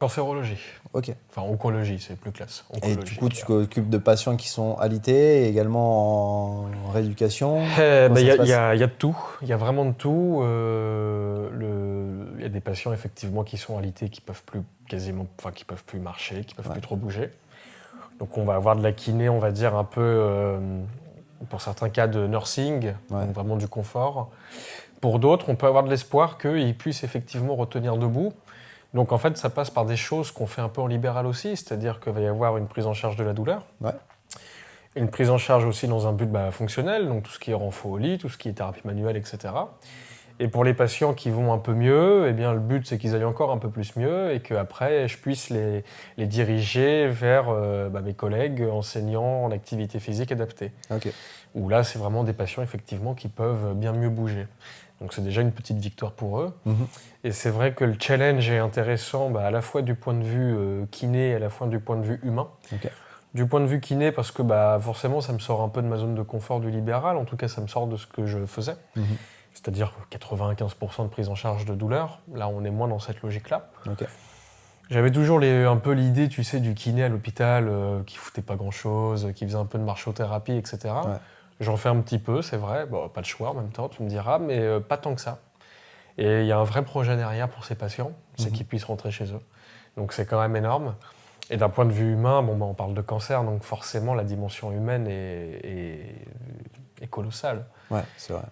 Cancérologie. Ok. Enfin, oncologie, c'est plus classe. Et Oncologie. du coup, tu t'occupes de patients qui sont alités et également en rééducation? Il Comment ça se passe? y a de tout. Il y a vraiment de tout. Il y a des patients, effectivement, qui sont alités, qui peuvent plus qui peuvent plus marcher, qui peuvent plus trop bouger. Donc, on va avoir de la kiné, on va dire, un peu, pour certains cas, de nursing, donc vraiment du confort. Pour d'autres, on peut avoir de l'espoir qu'ils puissent effectivement retenir debout. Donc en fait, ça passe par des choses qu'on fait un peu en libéral aussi, c'est-à-dire qu'il va y avoir une prise en charge de la douleur, une prise en charge aussi dans un but fonctionnel, donc tout ce qui est renfort au lit, tout ce qui est thérapie manuelle, etc. Et pour les patients qui vont un peu mieux, eh bien, le but c'est qu'ils aillent encore un peu plus mieux et qu'après je puisse les diriger vers mes collègues enseignants en activité physique adaptée. Ok. Où là, c'est vraiment des patients effectivement qui peuvent bien mieux bouger. Donc c'est déjà une petite victoire pour eux. Et c'est vrai que le challenge est intéressant à la fois du point de vue kiné et à la fois du point de vue humain. Du point de vue kiné, parce que forcément, ça me sort un peu de ma zone de confort du libéral. En tout cas, ça me sort de ce que je faisais. C'est-à-dire 95% de prise en charge de douleur. Là, on est moins dans cette logique-là. J'avais toujours un peu l'idée, tu sais, du kiné à l'hôpital qui foutait pas grand-chose, qui faisait un peu de marchothérapie, etc. J'en fais un petit peu, c'est vrai. Bon, pas de choix en même temps, tu me diras, mais pas tant que ça. Et il y a un vrai projet derrière pour ces patients, c'est qu'ils puissent rentrer chez eux. Donc c'est quand même énorme. Et d'un point de vue humain, on parle de cancer, donc forcément la dimension humaine est colossale. Ouais, c'est vrai.